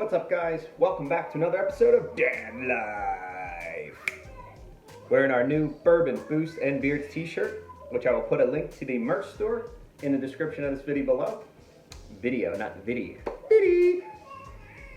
What's up, guys? Welcome back to another episode of Dadlife. Wearing our new Bourbon Boost and Beards t-shirt, which I will put a link to the merch store in the description of this video below. Video, not video.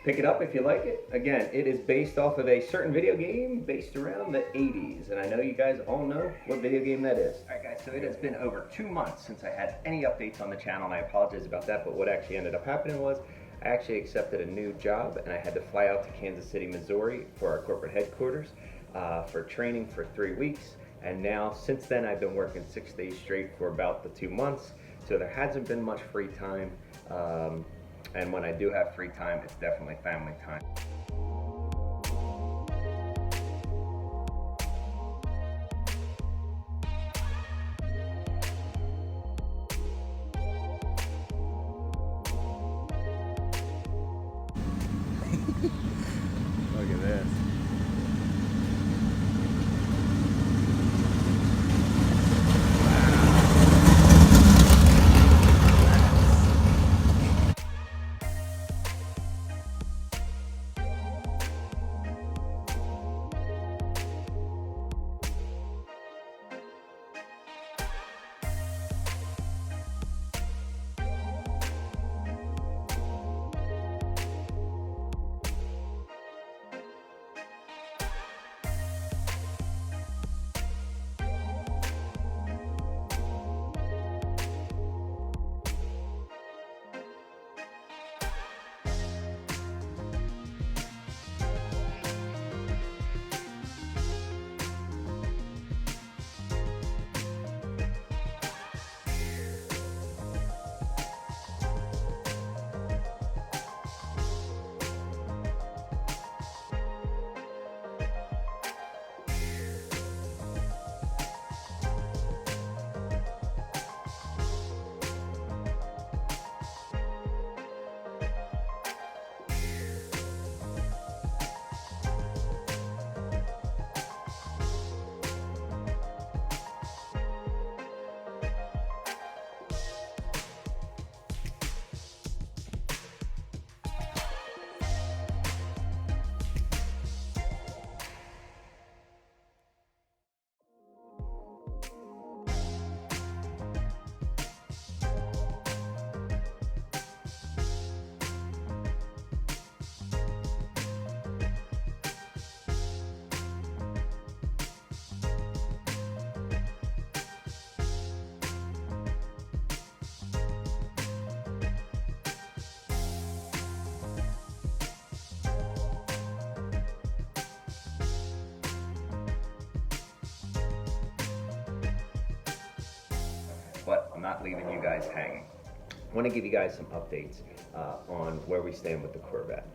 Pick it up if you like it. Again, it is based off of a certain video game based around the 80s, and I know you guys all know what video game that is. Alright guys, so it has been over 2 months since I had any updates on the channel, and I apologize about that, but what actually ended up happening was I actually accepted a new job, and I had to fly out to Kansas City, Missouri for our corporate headquarters for training for 3 weeks. And now, since then, I've been working 6 days straight for about the 2 months, so there hasn't been much free time. And when I do have free time, it's definitely family time. Look at this. But I'm not leaving you guys hanging. I want to give you guys some updates on where we stand with the Corvette.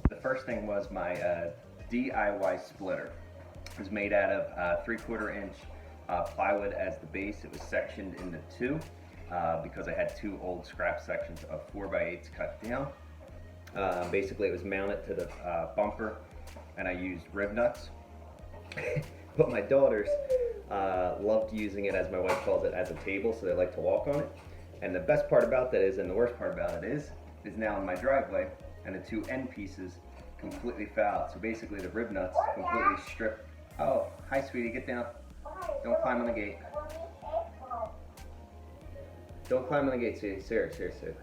The first thing was my DIY splitter. It was made out of 3/4 inch plywood as the base. It was sectioned into 2 because I had 2 old scrap sections of 4x8s cut down. Basically, it was mounted to the bumper, and I used rib nuts. But my daughters loved using it, as my wife calls it, as a table, so they like to walk on it. And the best part about that is, and the worst part about it is now in my driveway, and the 2 end pieces completely fell out. So basically the rib nuts completely stripped. Oh, hi sweetie, get down. Don't climb on the gate. Don't climb on the gate, sweetie. Seriously.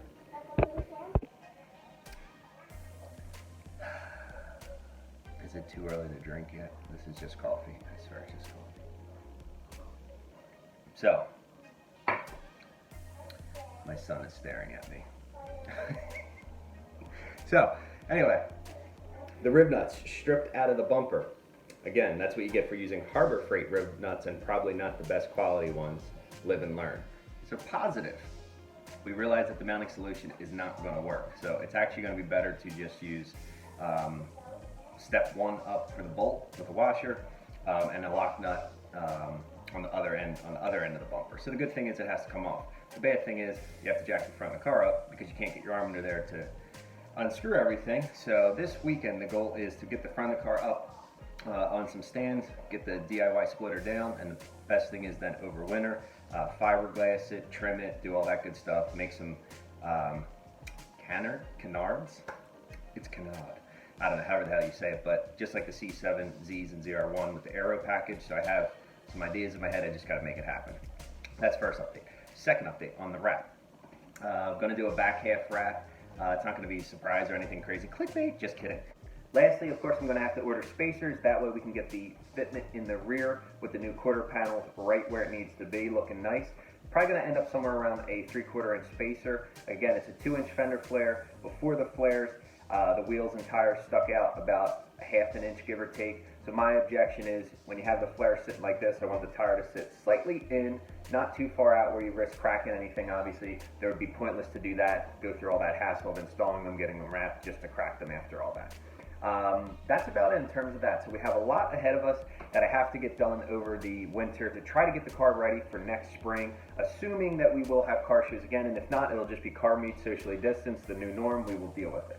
Is it too early to drink yet? This is just coffee. I swear it's just coffee. So, my son is staring at me. So, anyway, the rib nuts stripped out of the bumper. Again, that's what you get for using Harbor Freight rib nuts, and probably not the best quality ones. Live and learn. So positive. We realize that the mounting solution is not going to work. So it's actually going to be better to just use step 1 up for the bolt with a washer and a lock nut on the other end of the bumper. So the good thing is it has to come off. The bad thing is you have to jack the front of the car up because you can't get your arm under there to unscrew everything. So this weekend the goal is to get the front of the car up on some stands, get the DIY splitter down, and the best thing is then over winter, fiberglass it, trim it, do all that good stuff, make some canards, it's canard. I don't know, however the hell you say it, but just like the C7, Zs, and ZR1 with the aero package, so I have some ideas in my head, I just gotta make it happen. That's first update. Second update on the wrap. I'm gonna do a back half wrap. It's not gonna be a surprise or anything crazy. Clickbait, just kidding. Lastly, of course, I'm gonna have to order spacers. That way we can get the fitment in the rear with the new quarter panels right where it needs to be, looking nice. Probably gonna end up somewhere around a 3/4 inch spacer. Again, it's a 2-inch fender flare. Before the flares, the wheels and tires stuck out about a 1/2 inch, give or take. So my objection is when you have the flare sitting like this, I want the tire to sit slightly in, not too far out where you risk cracking anything. Obviously, it would be pointless to do that, go through all that hassle of installing them, getting them wrapped, just to crack them after all that. That's about it in terms of that. So we have a lot ahead of us that I have to get done over the winter to try to get the car ready for next spring, assuming that we will have car shows again, and if not, it'll just be car meets, socially distanced, the new norm. We will deal with it.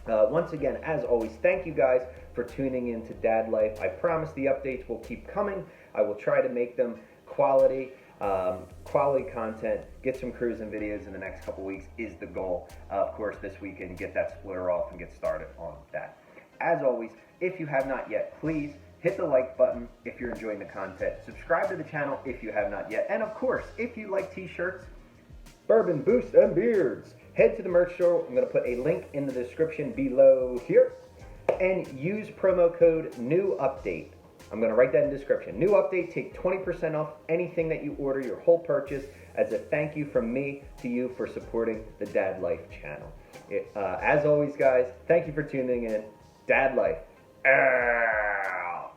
Once again, as always, thank you guys for tuning in to Dad Life. I promise the updates will keep coming. I will try to make them quality content, get some cruising videos in the next couple weeks is the goal. Of course, this weekend, get that splitter off and get started on that. As always, if you have not yet, please hit the like button if you're enjoying the content. Subscribe to the channel if you have not yet. And of course, if you like t-shirts, bourbon, boost, and beards, head to the merch store. I'm going to put a link in the description below here. And use promo code NEWUPDATE. I'm going to write that in the description. New update, take 20% off anything that you order, your whole purchase, as a thank you from me to you for supporting the Dad Life channel. As always, guys, thank you for tuning in. Dad Life. Ow.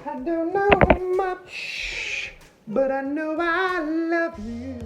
I don't know much, but I know I love you.